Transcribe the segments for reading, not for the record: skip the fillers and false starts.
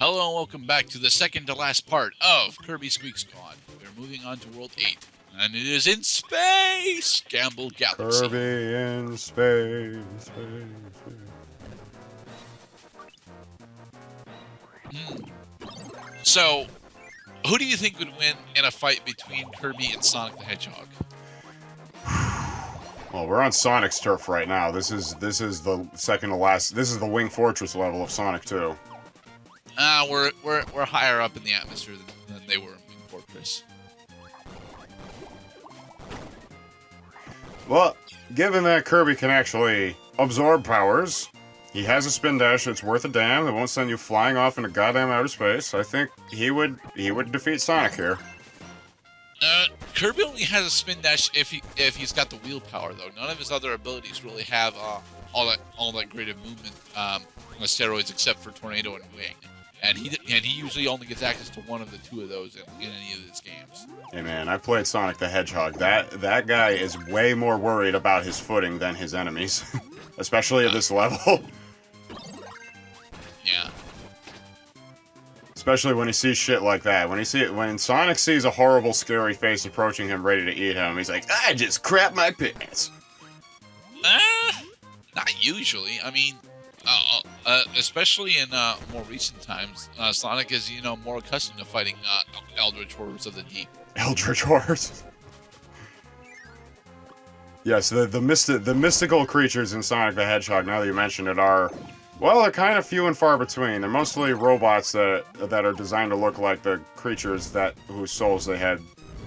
Hello and welcome back to the second to last part of Kirby Squeak Squad. We're moving on to World 8, and it is in space! Gamble Galaxy. Kirby in space. So, who do you think would win in a fight between Kirby and Sonic the Hedgehog? Well, we're on Sonic's turf right now. This is the second to last. This is the Wing Fortress level of Sonic 2. We're higher up in the atmosphere than they were in Wing Fortress. Well, given that Kirby can actually absorb powers, he has a spin dash that's worth a damn that won't send you flying off into goddamn outer space. I think he would defeat Sonic here. Kirby only has a spin dash if he's got the wheel power though. None of his other abilities really have all that great of movement on steroids except for Tornado and Wing. And he usually only gets access to one of the two of those in any of his games. Hey man, I played Sonic the Hedgehog. That guy is way more worried about his footing than his enemies, especially at this level. Yeah. Especially when he sees shit like that. When Sonic sees a horrible, scary face approaching him, ready to eat him, he's like, "I just crap my pants." Not usually. I mean, especially in more recent times, Sonic is more accustomed to fighting eldritch horrors of the deep. Eldritch horrors. Yes, the mystical creatures in Sonic the Hedgehog, now that you mention it, are, well, they're kind of few and far between. They're mostly robots that are designed to look like the creatures whose souls they had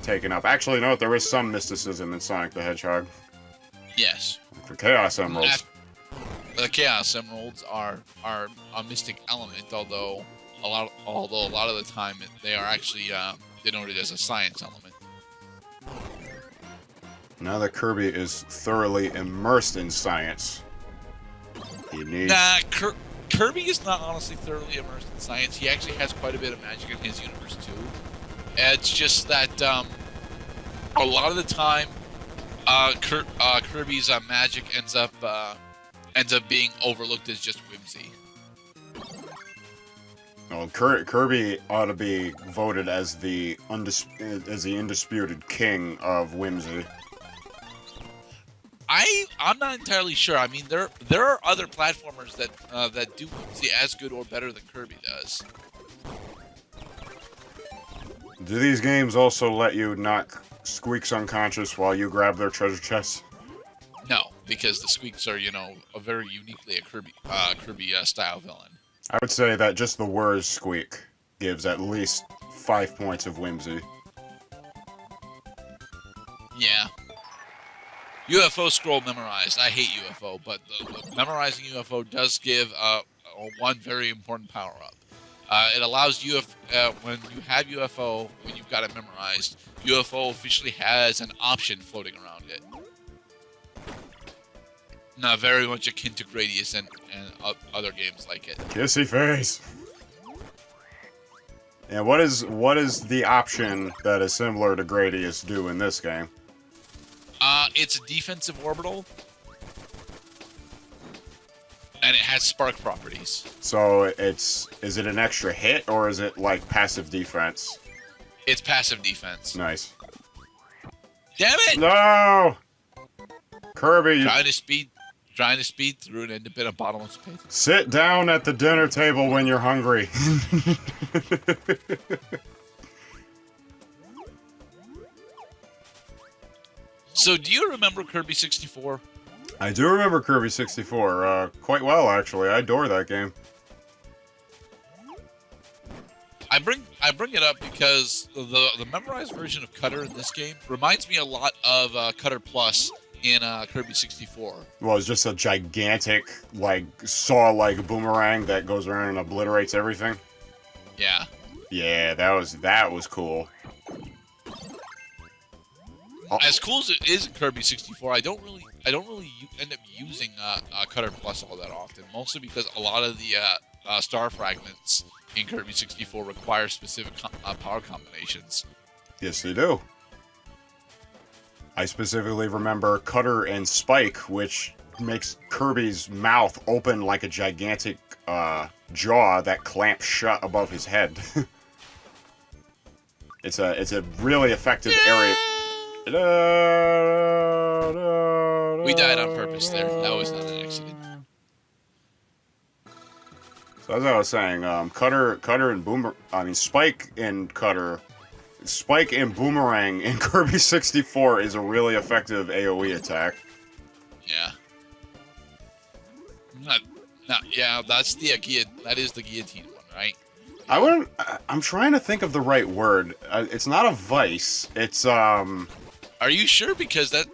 taken up. Actually, no, there is some mysticism in Sonic the Hedgehog. Yes. Like the Chaos Emeralds. The Chaos Emeralds are a mystic element, although a lot of the time they are actually denoted as a science element. Now that Kirby is thoroughly immersed in science, he needs... Nah, Kirby is not honestly thoroughly immersed in science. He actually has quite a bit of magic in his universe too. It's just that a lot of the time, Kirby's magic ends up being overlooked as just whimsy. Well, Kirby ought to be voted as the undisputed king of whimsy. I'm not entirely sure. I mean, there are other platformers that do whimsy as good or better than Kirby does. Do these games also let you knock Squeaks unconscious while you grab their treasure chests? No, because the Squeaks are, a very uniquely a Kirby style villain. I would say that just the word Squeak gives at least 5 points of whimsy. Yeah. UFO Scroll memorized. I hate UFO, but the memorizing UFO does give one very important power-up. It allows you, when you have UFO, when you've got it memorized, UFO officially has an option floating around it. Not very much akin to Gradius and other games like it. Kissy face. And what is the option that is similar to Gradius do in this game? It's a defensive orbital, and it has spark properties. So is it an extra hit or is it like passive defense? It's passive defense. Nice. Damn it! No! Kirby, trying to speed through and end up in a bottomless pit. Sit down at the dinner table when you're hungry. So, do you remember Kirby 64? I do remember Kirby 64 quite well, actually. I adore that game. I bring it up because the memorized version of Cutter in this game reminds me a lot of Cutter Plus in Kirby 64. Well, it's just a gigantic, saw-like boomerang that goes around and obliterates everything. Yeah. Yeah, that was cool. As cool as it is in Kirby 64, I don't really end up using Cutter Plus all that often. Mostly because a lot of the star fragments in Kirby 64 require specific power combinations. Yes, they do. I specifically remember Cutter and Spike, which makes Kirby's mouth open like a gigantic jaw that clamps shut above his head. It's a really effective area. We died on purpose there. That was not an accident. So as I was saying, Cutter and Boomer. I mean, Spike and Cutter. Spike and Boomerang in Kirby 64 is a really effective AoE attack. Yeah. Yeah, that's the that is the guillotine one, right? I'm trying to think of the right word. It's not a vice. It's Are you sure? Because that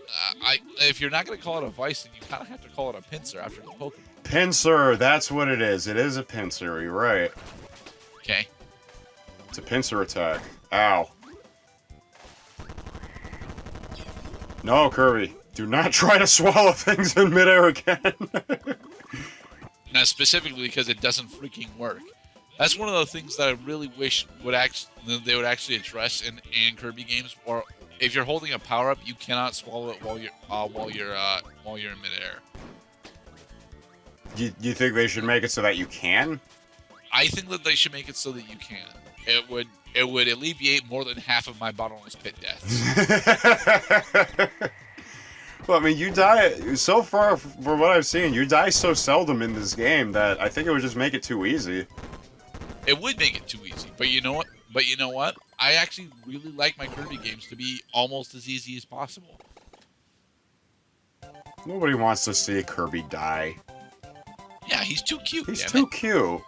if you're not gonna call it a vice, then you kind of have to call it a pincer after the Pokemon. Pincer. That's what it is. It is a pincer. You're right. Okay. It's a pincer attack. Ow. No, Kirby. Do not try to swallow things in midair again. Now, specifically because it doesn't freaking work. That's one of the things that I really wish they would actually address in Kirby games. Or if you're holding a power up, you cannot swallow it while you're in midair. Do you think they should make it so that you can? I think that they should make it so that you can. It would alleviate more than half of my bottomless pit deaths. Well, I mean, you die so far from what I've seen. You die so seldom in this game that I think it would just make it too easy. It would make it too easy, but you know what? I actually really like my Kirby games to be almost as easy as possible. Nobody wants to see Kirby die. Yeah, he's too cute. He's too cute.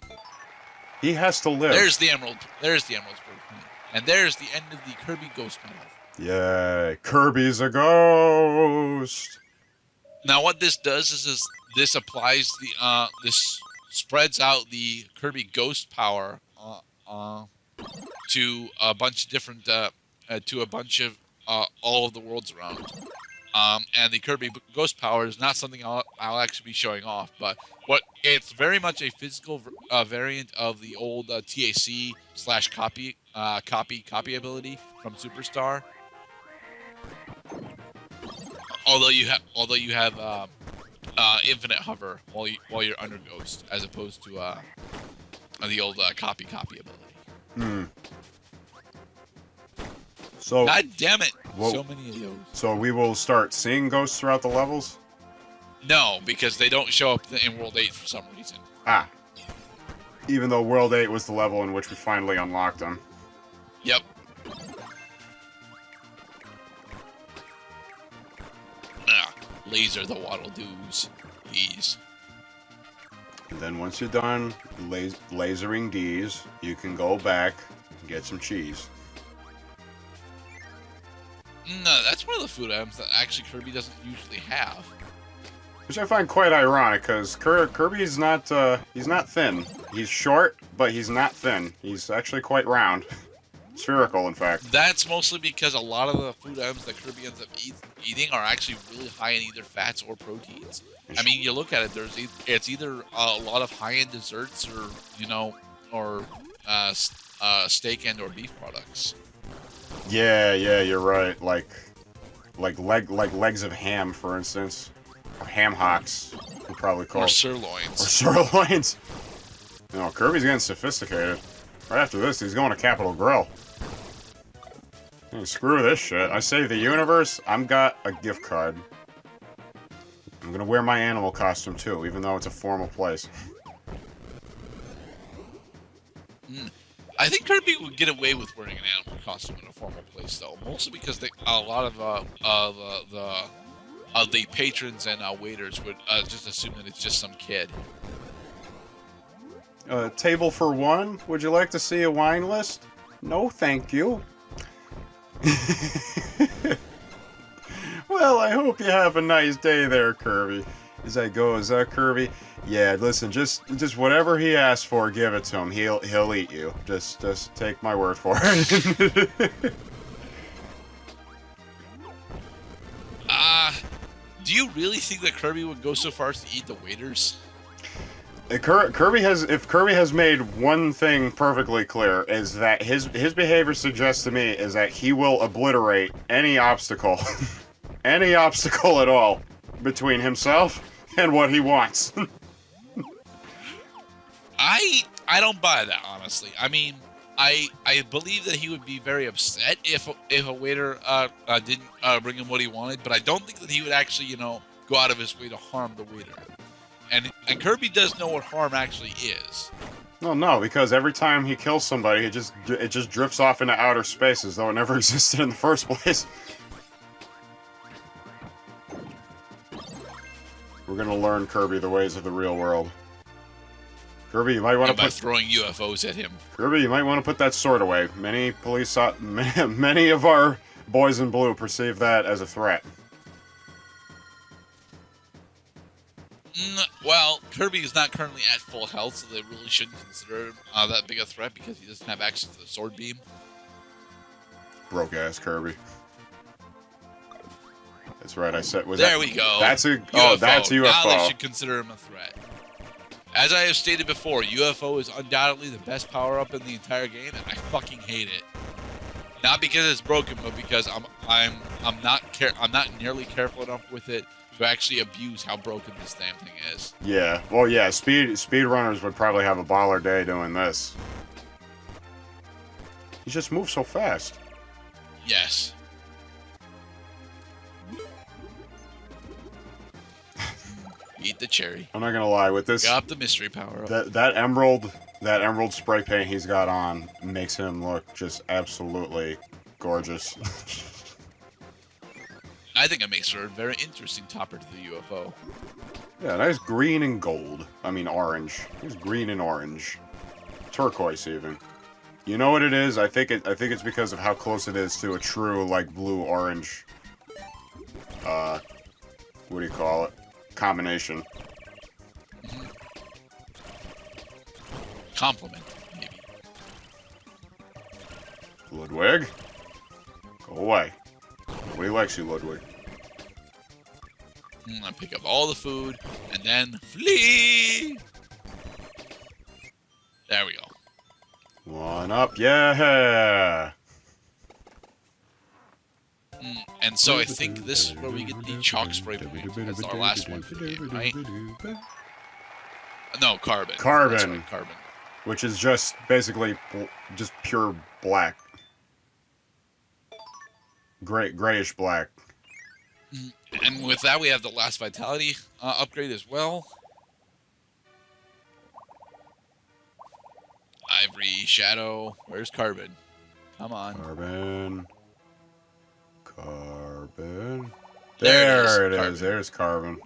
He has to live. There's the Emerald. There's the Emerald Sport Queen. And there's the end of the Kirby Ghost Battle. Yay. Kirby's a ghost. Now what this does is this applies this spreads out the Kirby Ghost power to a bunch of different all of the worlds around. And the Kirby Ghost power is not something I'll actually be showing off, but it's very much a physical variant of the old TAC/copy ability from Superstar. Although you have infinite hover while you're under Ghost, as opposed to the old copy ability. Hmm. So, God damn it! So many of those. So we will start seeing ghosts throughout the levels? No, because they don't show up in World 8 for some reason. Ah. Even though World 8 was the level in which we finally unlocked them. Yep. Laser the Waddle Doos. Please. And then once you're done lasering D's, you can go back and get some cheese. No, that's one of the food items that actually Kirby doesn't usually have. Which I find quite ironic, because Kirby's not thin. He's short, but he's not thin. He's actually quite round. Spherical, in fact. That's mostly because a lot of the food items that Kirby ends up eating are actually really high in either fats or proteins. I mean, you look at it, it's either a lot of high-end desserts or steak and or beef products. Yeah, you're right. Like legs of ham, for instance, or ham hocks, we probably call or sirloins. Or sirloins. No, Kirby's getting sophisticated. Right after this, he's going to Capitol Grill. Hey, screw this shit. I saved the universe. I'm got a gift card. I'm gonna wear my animal costume too, even though it's a formal place. I think Kirby would get away with wearing an animal costume in a formal place, though, mostly because a lot of the patrons and waiters would just assume that it's just some kid. Table for one? Would you like to see a wine list? No, thank you. Well, I hope you have a nice day there, Kirby. As I go, is that Kirby? Yeah, listen, just whatever he asks for, give it to him. He'll eat you. Just take my word for it. Do you really think that Kirby would go so far as to eat the waiters? If Kirby has made one thing perfectly clear, is that his behavior suggests to me is that he will obliterate any obstacle, any obstacle at all, between himself and what he wants. I don't buy that, honestly. I mean, I believe that he would be very upset if a waiter didn't bring him what he wanted, but I don't think that he would actually, go out of his way to harm the waiter. And Kirby does know what harm actually is. Well, no, because every time he kills somebody, it just drifts off into outer space as though it never existed in the first place. We're gonna learn Kirby the ways of the real world. Kirby, you might want to by throwing UFOs at him. Kirby, you might want to put that sword away. Many of our boys in blue perceive that as a threat. Well, Kirby is not currently at full health, so they really shouldn't consider him that big a threat because he doesn't have access to the sword beam. Broke ass Kirby. That's right. I said. There we go. That's a UFO. Oh, that's a UFO. Now they should consider him a threat. As I have stated before, UFO is undoubtedly the best power-up in the entire game, and I fucking hate it. Not because it's broken, but because I'm not nearly careful enough with it to actually abuse how broken this damn thing is. Yeah. Well, yeah. Speedrunners would probably have a baller day doing this. He just moves so fast. Yes. Eat the cherry. I'm not gonna lie, with this, got the mystery power up. That emerald spray paint he's got on makes him look just absolutely gorgeous. I think it makes her a very interesting topper to the UFO. Yeah, nice green and gold. I mean orange. It's green and orange, turquoise even. You know what it is? I think it's because of how close it is to a true like blue orange. What do you call it? Combination. Compliment, maybe. Ludwig? Go away. Nobody likes you, Ludwig. I pick up all the food, and then flee! There we go. One up, yeah! And so I think this is where we get the chalk spray paint. That's our last one for the game, right? No, carbon. Carbon. That's right, carbon. Which is just basically just pure black. Grayish black. And with that, we have the last vitality upgrade as well. Ivory, shadow. Where's carbon? Come on. Carbon. Carbon. There it is. There's carbon.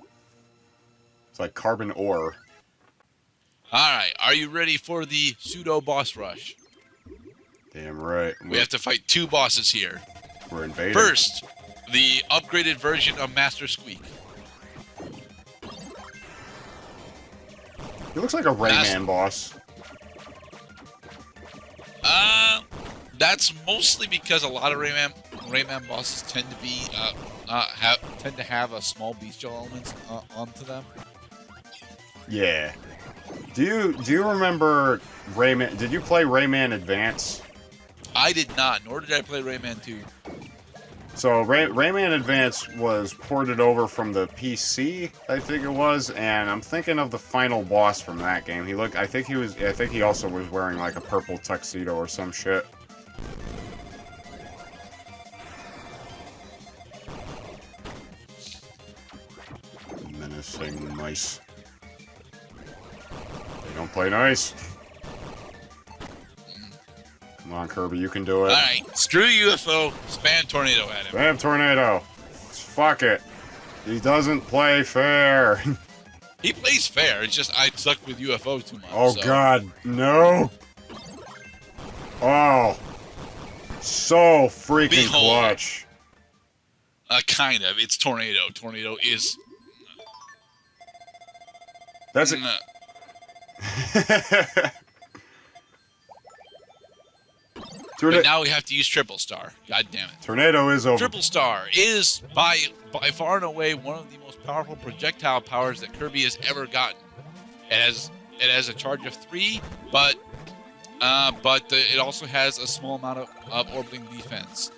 It's like carbon ore. Alright, are you ready for the pseudo boss rush? Damn right. We have to fight two bosses here. We're invading. First, the upgraded version of Master Squeak. He looks like a Rayman boss. That's mostly because a lot of Rayman bosses tend to be have a small bestial elements onto them. Yeah. Do you remember Rayman? Did you play Rayman Advance? I did not, nor did I play Rayman 2. So Rayman Advance was ported over from the PC, I think it was, and I'm thinking of the final boss from that game. I think he also was wearing like a purple tuxedo or some shit. Menacing mice. They don't play nice. Come on, Kirby, you can do it. Alright, screw UFO, spam tornado at him. Spam tornado. Fuck it. He doesn't play fair. He plays fair, it's just I suck with UFO too much. Oh so. God, no. Oh. So freaking clutch. Kind of. It's tornado. Tornado is... That's it. But now we have to use Triple Star. God damn it. Tornado is over. Triple Star is by far and away one of the most powerful projectile powers that Kirby has ever gotten. It has a charge of 3, but it also has a small amount of orbiting defense.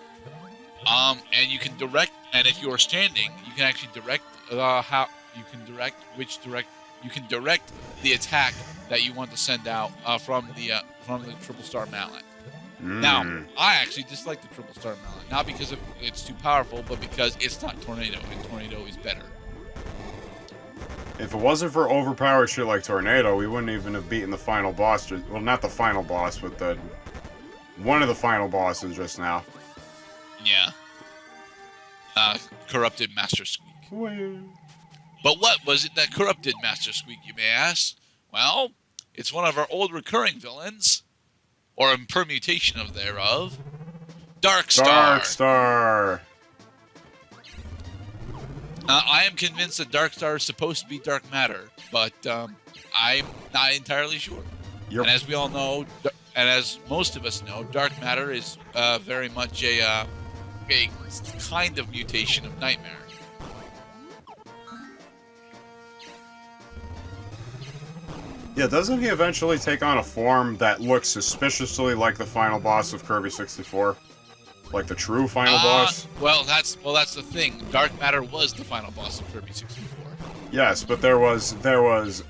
And you can direct, and if you are standing, you can actually direct you can direct the attack that you want to send out from the triple star mallet. Now, I actually dislike the triple star mallet, not because it's too powerful, but because it's not Tornado, and Tornado is better. If it wasn't for overpowered shit like Tornado, we wouldn't even have beaten the final boss. Well, not the final boss, but one of the final bosses just now. Yeah. Corrupted Master Squeak. But what was it that corrupted Master Squeak, you may ask? Well, it's one of our old recurring villains, or a permutation of thereof, Darkstar. Darkstar. I am convinced that Darkstar is supposed to be dark matter, but I'm not entirely sure. And as we all know, and as most of us know, dark matter is very much a kind of mutation of Nightmare. Yeah, doesn't he eventually take on a form that looks suspiciously like the final boss of Kirby 64? Like the true final boss? Well, that's the thing. Dark matter was the final boss of Kirby 64. Yes, but there was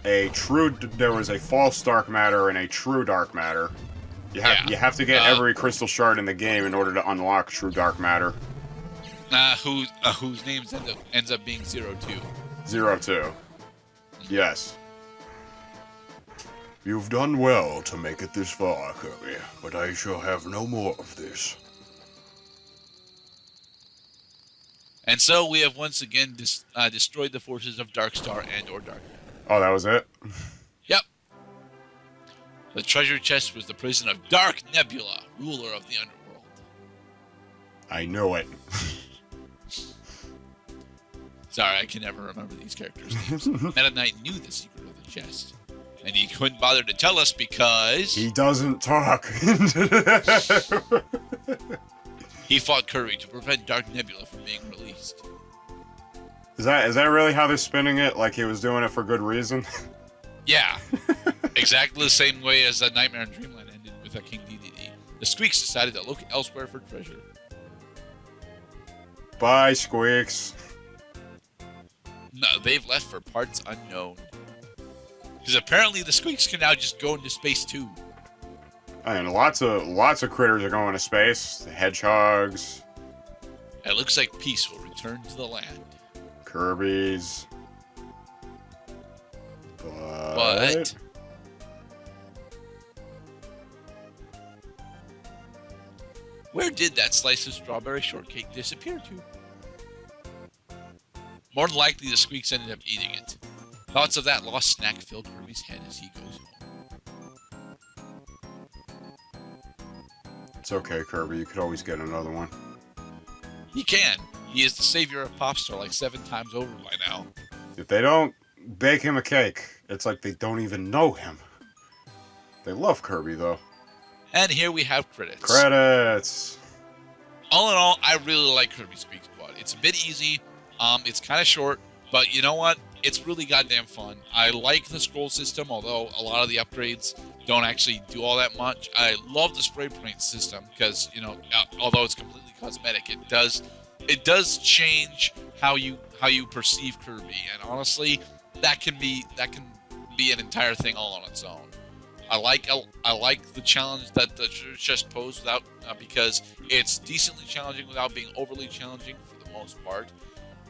a false dark matter and a true dark matter. You have to get every crystal shard in the game in order to unlock true dark matter. Whose name ends up being 02. 02. Yes. You've done well to make it this far, Kirby, but I shall have no more of this. And so we have once again destroyed the forces of Darkstar and/or Dark Matter. Oh, that was it? Yep. The treasure chest was the prison of Dark Nebula, ruler of the underworld. I know it. Sorry, I can never remember these characters' names. Meta Knight knew the secret of the chest, and he couldn't bother to tell us because... he doesn't talk. He fought Kirby to prevent Dark Nebula from being released. Is that really how they're spinning it? Like he was doing it for good reason? Yeah. Exactly the same way as Nightmare in Dreamland ended with King DDD. The Squeaks decided to look elsewhere for treasure. Bye, Squeaks. No, they've left for parts unknown. Because apparently the Squeaks can now just go into space too. And lots of critters are going to space. The hedgehogs. It looks like peace will return to the land. Kirby's. But where did that slice of strawberry shortcake disappear to? More than likely, the Squeaks ended up eating it. Thoughts of that lost snack fill Kirby's head as he goes home. It's okay, Kirby. You could always get another one. He can. He is the savior of Popstar like 7 times over by now. If they don't bake him a cake, it's like they don't even know him. They love Kirby, though. And here we have credits. Credits! All in all, I really like Kirby Squeak Squad. It's a bit easy. It's kind of short, but you know what? It's really goddamn fun. I like the scroll system, although a lot of the upgrades don't actually do all that much. I love the spray paint system because, you know, although it's completely cosmetic, it does change how you perceive Kirby, and honestly, that can be an entire thing all on its own. I like the challenge that the chest posed without because it's decently challenging without being overly challenging for the most part.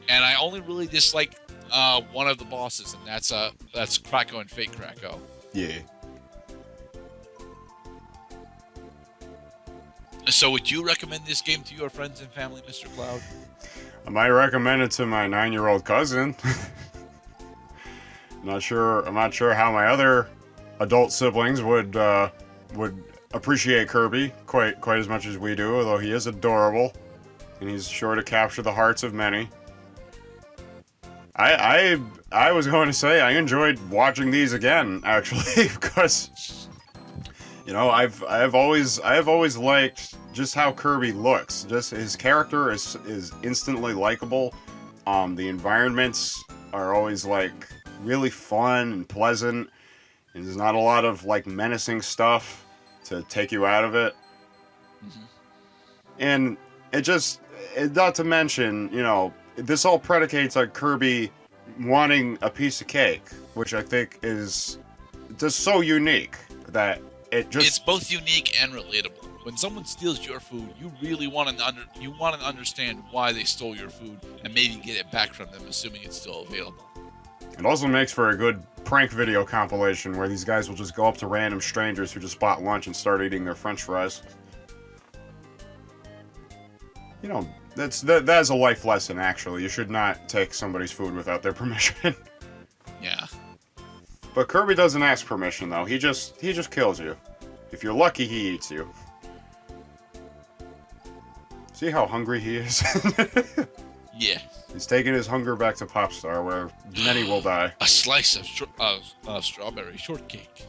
And I only really dislike one of the bosses, and that's Kracko and Fake Kracko. Yeah. So would you recommend this game to your friends and family, Mr. Cloud? I might recommend it to my 9-year-old cousin. I'm not sure how my other adult siblings would appreciate Kirby quite as much as we do, although he is adorable and he's sure to capture the hearts of many. I was going to say I enjoyed watching these again, actually, because you know I've always liked just how Kirby looks. Just his character is instantly likable. The environments are always like really fun and pleasant, and there's not a lot of like menacing stuff to take you out of it. Mm-hmm. And not to mention, you know, this all predicates on Kirby wanting a piece of cake. which I think is just so unique that it's both unique and relatable. When someone steals your food, you really want to understand why they stole your food and maybe get it back from them, assuming it's still available. It also makes for a good prank video compilation where these guys will just go up to random strangers who just bought lunch and start eating their French fries. You know, that is a life lesson. Actually, you should not take somebody's food without their permission. Yeah. But Kirby doesn't ask permission though. He just kills you. If you're lucky, he eats you. See how hungry he is? Yeah. He's taking his hunger back to Popstar, where many will die. A slice of strawberry shortcake.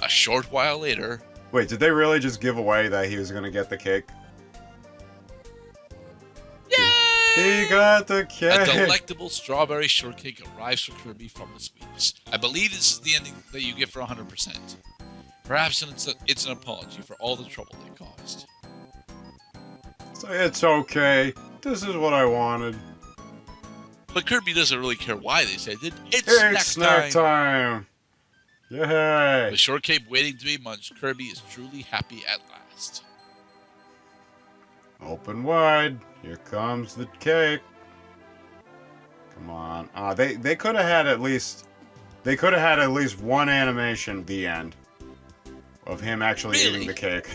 A short while later. Wait, did they really just give away that he was gonna get the cake? Yay! He got the cake! A delectable strawberry shortcake arrives for Kirby from the Squeaks. I believe this is the ending that you get for 100%. Perhaps it's an apology for all the trouble they caused. So it's okay. This is what I wanted. But Kirby doesn't really care why they said it. It's snack time! Yay! With shortcake waiting to be munched, Kirby is truly happy at last. Open wide. Here comes the cake. Come on. They could have had at least one animation, the end, of him actually eating the cake.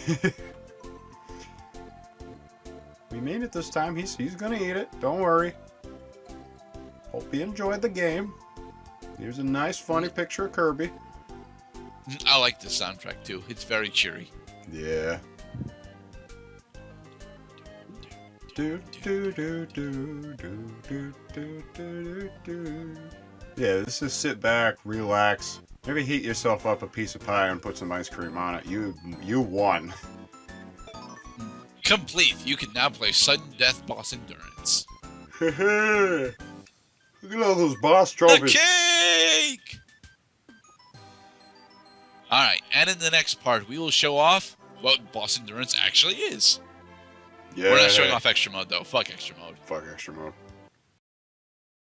We made it this time. He's gonna eat it. Don't worry. Hope he enjoyed the game. Here's a nice, funny picture of Kirby. I like the soundtrack too. It's very cheery. Yeah. Yeah, this is sit back, relax. Maybe heat yourself up a piece of pie and put some ice cream on it. You won. Complete. You can now play Sudden Death Boss Endurance. Look at all those boss trophies. The cake! Alright, and in the next part, we will show off what Boss Endurance actually is. Yeah. We're not showing off extra mode, though. Fuck extra mode. Fuck extra mode.